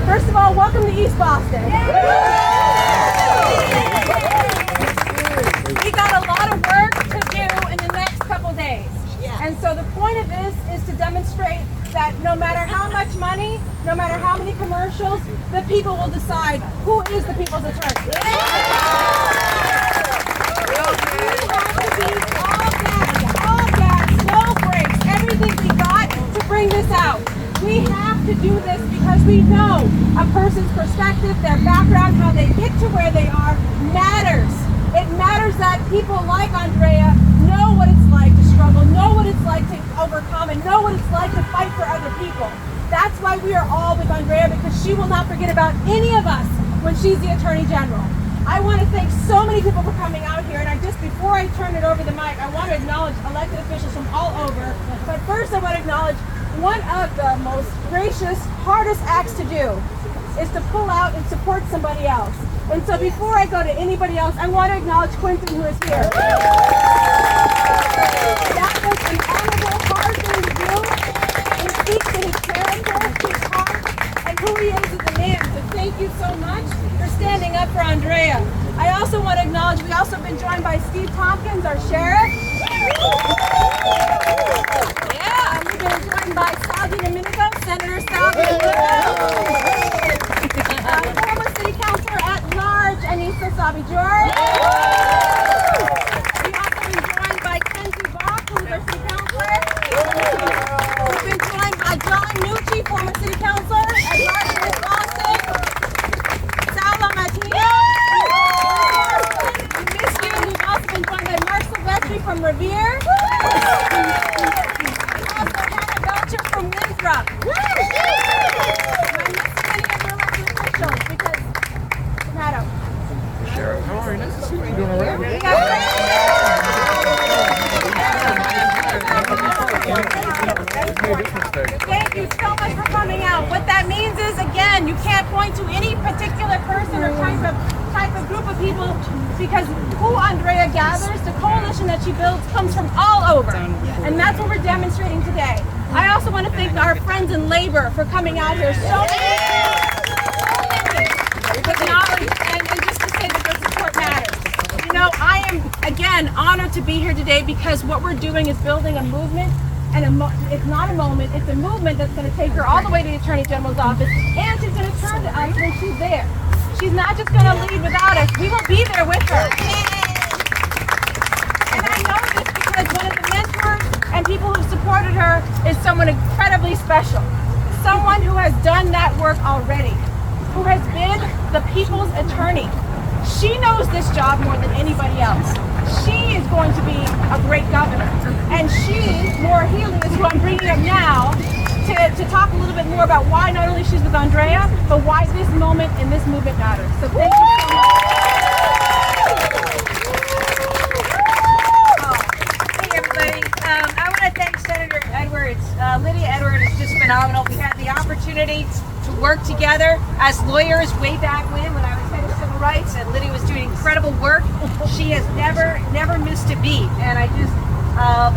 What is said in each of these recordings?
First of all, welcome to East Boston. We got a lot of work to do in the next couple days. And so the point of this is to demonstrate that no matter how much money, no matter how many commercials, the people will decide who is the people's attorney. We have to be all gas, no brakes, everything we got to bring this out. We have to do this because we know a person's perspective, their background, how they get to where they are matters. It matters that people like Andrea know what it's like to struggle, know what it's like to overcome, and know what it's like to fight for other people. That's why we are all with Andrea, because she will not forget about any of us when she's the Attorney General. I want to thank so many people for coming out here, and before I turn it over the mic, I want to acknowledge elected officials from all over. But first I want to acknowledge one of the most gracious, hardest acts to do is to pull out and support somebody else. And so before I go to anybody else, I want to acknowledge Quentin, who is here. That was an honorable, hard thing to do. It speaks to his character, his heart, and who he is as a man. So thank you so much for standing up for Andrea. I also want to acknowledge, we also have been joined by Steve Tompkins, our sheriff. Yeah, we've been joined by Salvi Domenico, Senator Salvi Domenico. Former City Councilor at Large, Anissa Sabi George. We've also been joined by Kenzie Bach, who's our City Councilor. We've been joined by John Nucci, former City Councilor at Large in Boston. Saula Martinez. We miss you. We've also been joined by Mark Silvestri from Revere. And also Hannah Belcher from Winthrop. Sheriff, how are you? Nice to see you. You doing all right? Thank you so much for coming out. What that means is, again, you can't point to any particular person or type of group of people, because who Andrea gathers, the coalition that she builds, comes from all over. And that's what we're demonstrating today. I also want to thank our friends in labor for coming out here. So acknowledge and just to say that their support matters. You know, I am again honored to be here today because what we're doing is building a movement, and it's not a moment, it's a movement that's going to take her all the way to the Attorney General's office, and she's going to turn to us when she's there. She's not just going to lead without us, we will be there with her. And I know this because one of the mentors and people who supported her is someone incredibly special. Someone who has done that work already, who has been the people's attorney. She knows this job more than anybody else. She is going to be a great governor. And she, Maura Healey, is who I'm bringing up now to talk a little bit more about why not only she's with Andrea, but why this moment and this movement matters. So thank you so much. Hey everybody, I want to thank Senator Edwards. Lydia Edwards is just phenomenal. We had the opportunity to work together as lawyers way back when I was head of civil rights, and Lydia was doing incredible work. She has never missed a beat, and I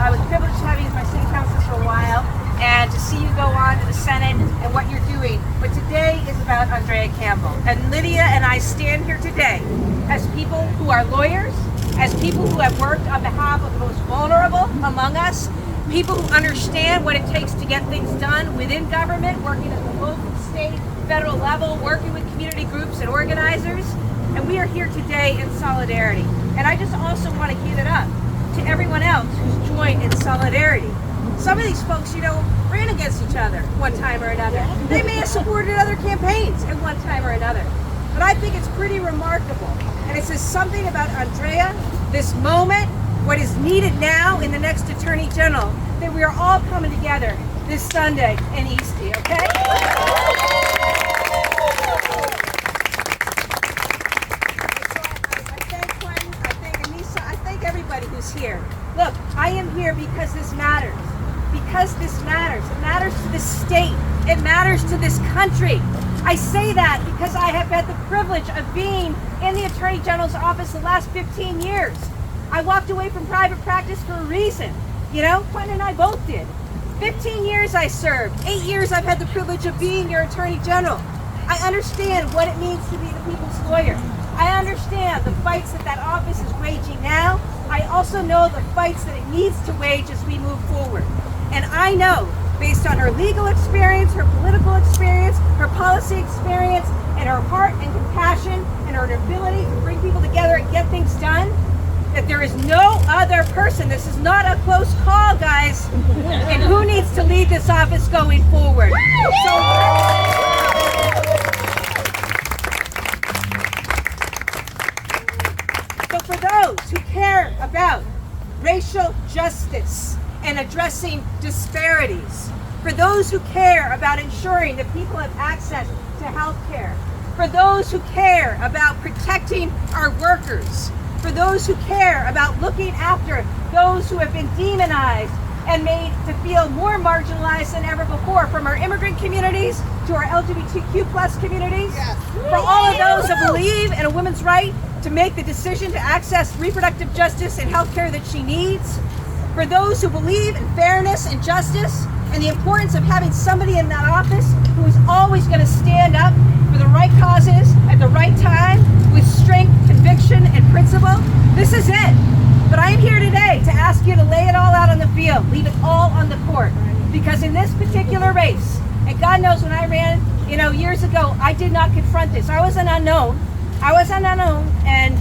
was privileged to have you as my city councilor for a while, and to see you go on to the Senate and what you're doing. But today is about Andrea Campbell, and Lydia and I stand here today as people who are lawyers, as people who have worked on behalf of the most vulnerable among us, people who understand what it takes to get things done within government, working at the local, state, federal level, working with community groups and organizers. And we are here today in solidarity. And I just also want to give it up to everyone else who's joined in solidarity. Some of these folks, ran against each other one time or another. They may have supported other campaigns at one time or another. But I think it's pretty remarkable. And it says something about Andrea, this moment, what is needed now in the next Attorney General, that we are all coming together this Sunday in Eastie, okay? I thank Quentin, I thank Anissa, I thank everybody who's here. Look, I am here because this matters. Because this matters. It matters to this state. It matters to this country. I say that because I have had the privilege of being in the Attorney General's office the last 15 years. I walked away from private practice for a reason, You know, Quentin and I both did. 15 years I served. 8 years I've had the privilege of being your Attorney General. I understand what it means to be the people's lawyer. I understand the fights that office is waging now. I also know the fights that it needs to wage as we move forward. And I know, based on her legal experience, her political experience, her policy experience, and her heart and compassion, and her ability to bring people together and get things done, that there is no other person, this is not a close call, guys, and who needs to lead this office going forward. So for those who care about racial justice and addressing disparities, for those who care about ensuring that people have access to health care, for those who care about protecting our workers, for those who care about looking after those who have been demonized and made to feel more marginalized than ever before, from our immigrant communities to our LGBTQ plus communities, for all of those who believe in a woman's right to make the decision to access reproductive justice and health care that she needs, for those who believe in fairness and justice and the importance of having somebody in that office who is always going to stand up for the right causes at the right time with strength, conviction, and principle. This is it. But I am here today to ask you to lay it all out on the field, leave it all on the court. Because in this particular race, and God knows when I ran, years ago, I did not confront this. I was an unknown, and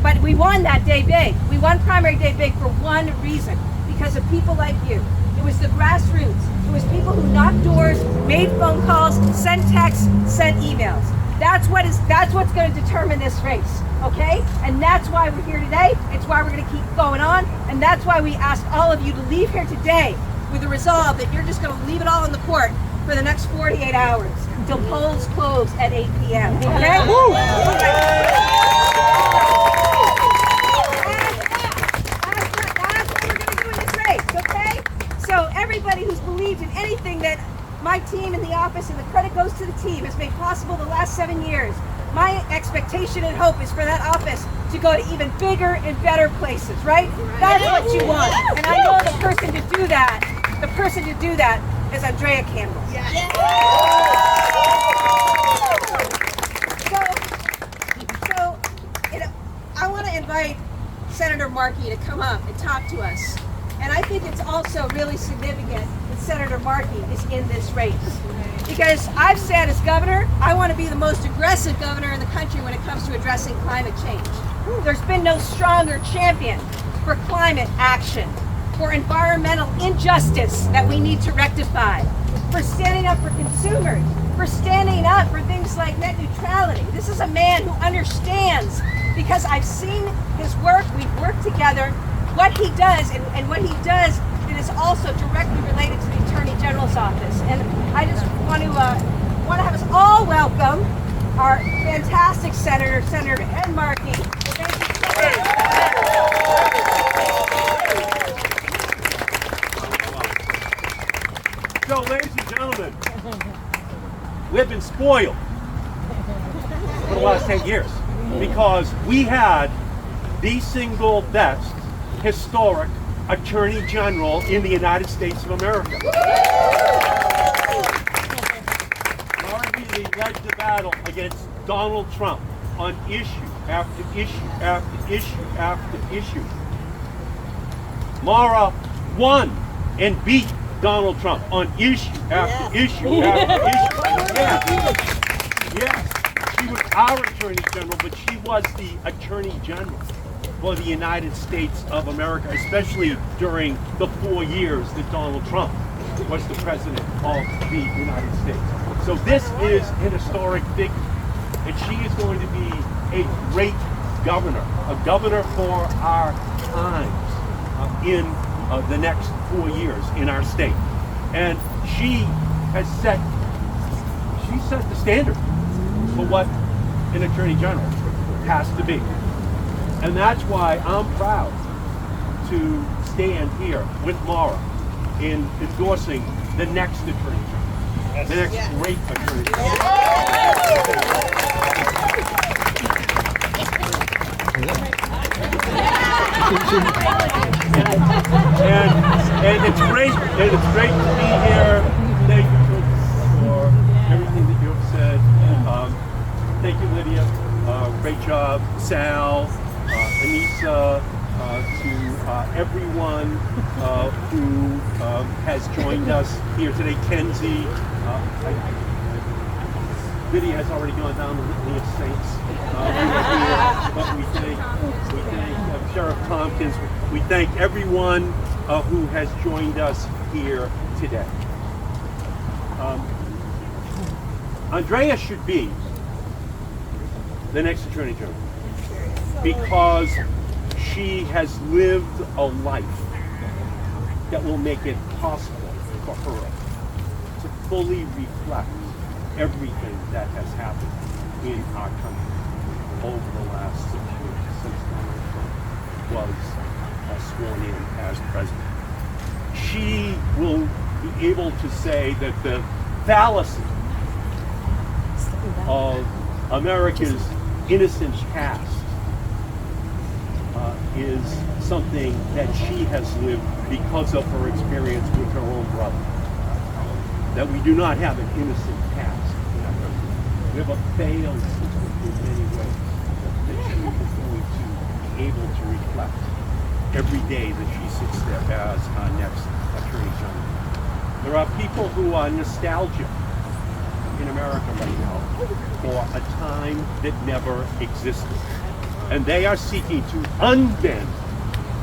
but we won that day big. We won primary day big for one reason, because of people like you. It was the grassroots. It was people who knocked doors, made phone calls, sent texts, sent emails. That's what's going to determine this race, okay? And that's why we're here today. It's why we're going to keep going on, and that's why we ask all of you to leave here today with the resolve that you're just going to leave it all on the court for the next 48 hours until polls close at 8 p.m. Okay? That's what we're going to do in this race, okay? So everybody who's believed in anything that my team in the office, and the credit goes to the team, has made possible the last 7 years. My expectation and hope is for that office to go to even bigger and better places, right? That's what you want. And I know the person to do that is Andrea Campbell. I want to invite Senator Markey to come up and talk to us. And I think it's also really significant that Senator Markey is in this race. Because I've said as governor, I want to be the most aggressive governor in the country when it comes to addressing climate change. There's been no stronger champion for climate action, for environmental injustice that we need to rectify, for standing up for consumers, for standing up for things like net neutrality. This is a man who understands, because I've seen his work, we've worked together, what he does, and what he does, it is also directly related to the Attorney General's office. And I just want to have us all welcome our fantastic Senator Ed Markey. Thank you so much. So, ladies and gentlemen, we've been spoiled for the last 10 years because we had the single best historic Attorney General in the United States of America. Maura Healey led the battle against Donald Trump on issue after issue after issue after issue. Maura won and beat Donald Trump on issue after issue after issue. Yes, she was our Attorney General, but she was the Attorney General for the United States of America, especially during the 4 years that Donald Trump was the president of the United States. So this is an historic figure, and she is going to be a great governor, a governor for our times in the next 4 years in our state. And she set the standard for what an Attorney General has to be. And that's why I'm proud to stand here with Maura in endorsing the next Attorney General, the next great Attorney General. and it's great to be here. Thank you for everything that you have said. Thank you, Lydia. Great job, Sal, Anissa, to everyone who has joined us here today. Kenzie, Lydia has already gone down the litany of saints. But we thank Sheriff Tompkins. We thank everyone who has joined us here today. Andrea should be the next Attorney General because she has lived a life that will make it possible for her to fully reflect everything that has happened in our country over the last 6 years since Donald Trump was sworn in as president. She will be able to say that the fallacy of America's innocent past is something that she has lived because of her experience with her own brother. That we do not have an innocent past in our country. We have a failed system in many ways that she is going to be able to reflect every day that she sits there as our next Attorney General. There are people who are nostalgic in America right now for a time that never existed. And they are seeking to unbend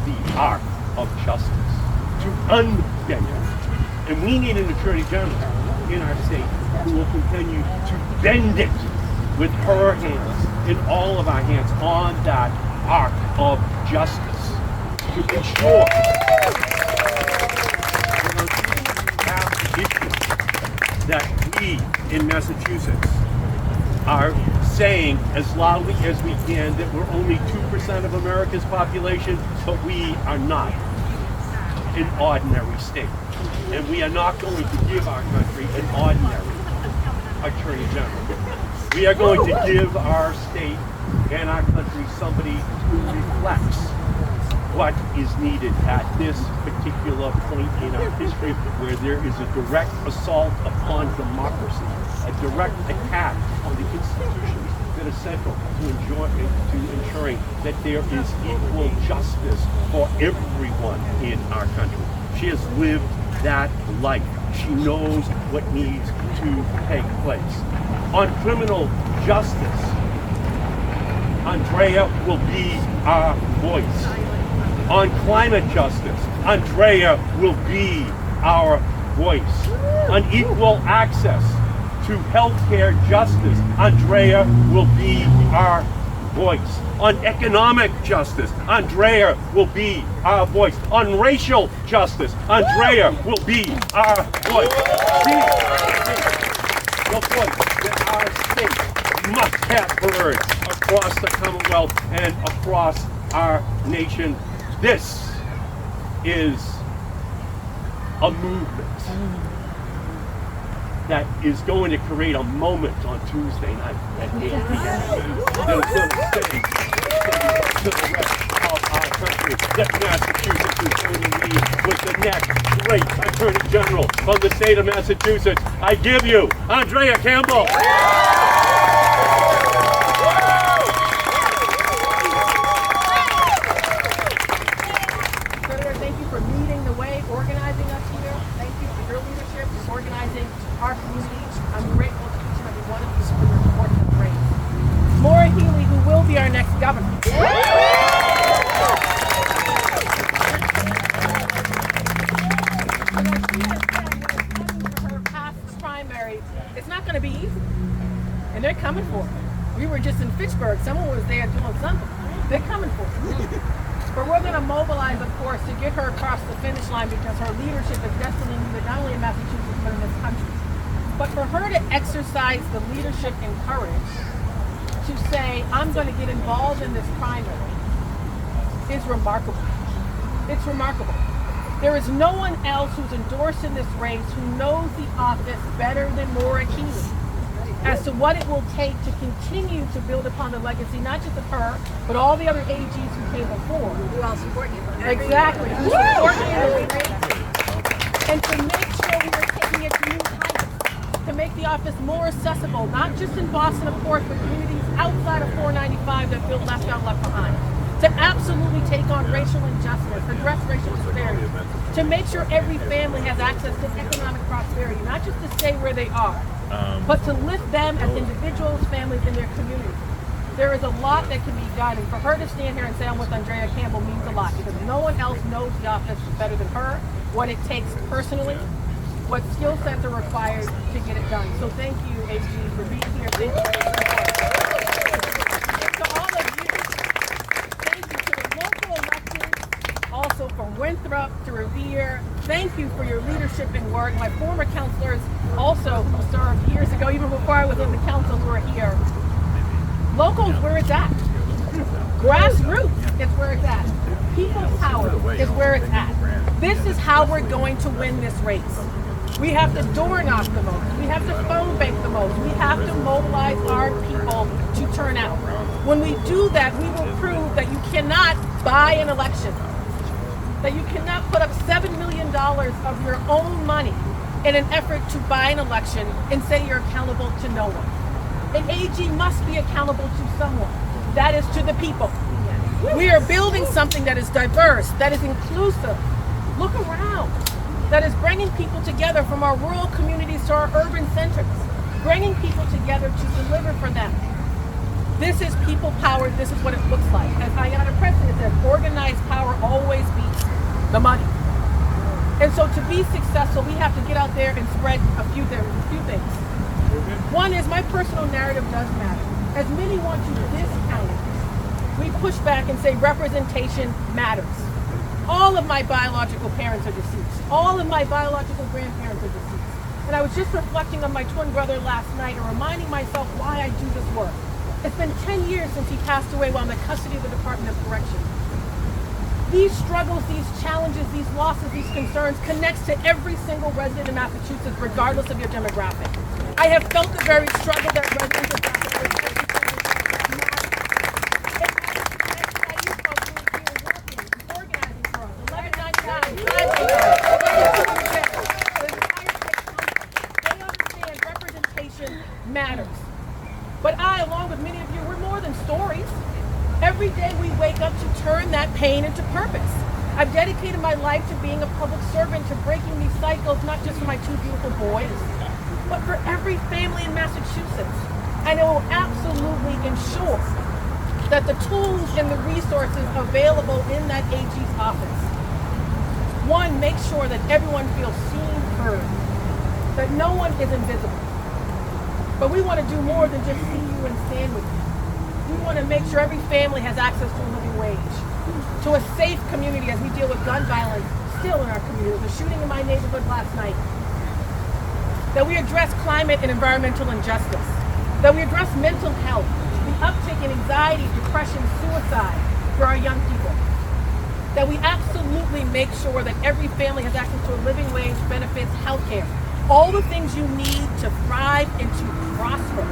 the arc of justice, to unbend it. And we need an Attorney General in our state who will continue to bend it with her hands, in all of our hands, on that arc of justice, to ensure that we in Massachusetts are saying as loudly as we can that we're only 2% of America's population, but we are not an ordinary state. And we are not going to give our country an ordinary Attorney General. We are going to give our state and our country somebody who reflects what is needed at this particular point in our history, where there is a direct assault upon democracy, a direct attack on the institutions that are central to ensuring that there is equal justice for everyone in our country. She has lived that life. She knows what needs to take place. On criminal justice, Andrea will be our voice. On climate justice, Andrea will be our voice. On equal access to healthcare justice, Andrea will be our voice. On economic justice, Andrea will be our voice. On racial justice, Andrea will be our voice. She is the voice that our state must have heard across the Commonwealth and across our nation. This is a movement that is going to create a moment on Tuesday night at 8 p.m. that is going to say to the rest of our country that Massachusetts is going to lead with the next great Attorney General from the state of Massachusetts. I give you Andrea Campbell. Thank you for leading the way, organizing us here. Thank you for your leadership, for organizing our community. I'm grateful to each and every one of you for your support and grace. Maura Healey, who will be our next governor. For her past primary, it's not going to be easy. And they're coming for her. We were just in Fitchburg. Someone was there doing something. They're coming for her. But we're going to mobilize, of course, to get her across the finish line because her leadership is destiny needed not only in Massachusetts but in this country. But for her to exercise the leadership and courage to say, I'm going to get involved in this primary is remarkable. It's remarkable. There is no one else who's endorsed in this race who knows the office better than Maura Healey. as to what it will take to continue to build upon the legacy, not just of her, but all the other AGs who came before. We all support you. Exactly. Who support you. And to make sure we are taking it to new heights, to make the office more accessible, not just in Boston, of course, but communities outside of 495 that feel left out, left behind. To absolutely take on racial injustice, address racial disparity, to make sure every family has access to economic prosperity, not just to stay where they are, but to lift them as individuals, families, in their communities. There is a lot that can be done, and for her to stand here and say I'm with Andrea Campbell means a lot, because no one else knows the office better than her, what it takes personally, what skill sets are required to get it done. So thank you, AG, for being here. Thank you for your support. And to all of you, thank you to the local electeds, also from Winthrop to Revere. Thank you for your leadership and work. My former counselors also who served years ago, even before I was in the council, who are here. Locals, where it's at. Grassroots is where it's at. People's power is where it's at. This is how we're going to win this race. We have to door knock the most. We have to phone bank the most. We have to mobilize our people to turn out. When we do that, we will prove that you cannot buy an election. That you cannot put up $7 million of your own money in an effort to buy an election and say you're accountable to no one. An AG must be accountable to someone. That is to the people. We are building something that is diverse, that is inclusive. Look around. That is bringing people together from our rural communities to our urban centers. Bringing people together to deliver for them. This is people power. This is what it looks like. As Ayanna Preston said, organized power always beats the money. And so to be successful, we have to get out there and spread a few things. One is my personal narrative does matter. As many want to discount it, we push back and say representation matters. All of my biological parents are deceased. All of my biological grandparents are deceased. And I was just reflecting on my twin brother last night and reminding myself why I do this work. It's been 10 years since he passed away while in the custody of the Department of Corrections. These struggles, these challenges, these losses, these concerns connects to every single resident in Massachusetts, regardless of your demographic. I have felt the very struggle that residents of Massachusetts matters. But I, along with many of you, we're more than stories. Every day we wake up to turn that pain into purpose. I've dedicated my life to being a public servant, to breaking these cycles, not just for my two beautiful boys, but for every family in Massachusetts. And it will absolutely ensure that the tools and the resources available in that AG's office, one, make sure that everyone feels seen, heard, that no one is invisible. But we want to do more than just see you and stand with you. We want to make sure every family has access to a living wage, to a safe community as we deal with gun violence still in our community. The shooting in my neighborhood last night. That we address climate and environmental injustice. That we address mental health, the uptick in anxiety, depression, suicide for our young people. That we absolutely make sure that every family has access to a living wage, benefits, health care. All the things you need to thrive and to prosper.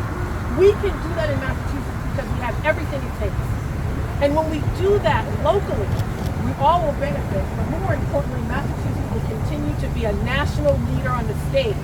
We can do that in Massachusetts because we have everything it takes. And when we do that locally, we all will benefit, but more importantly, Massachusetts will continue to be a national leader on the stage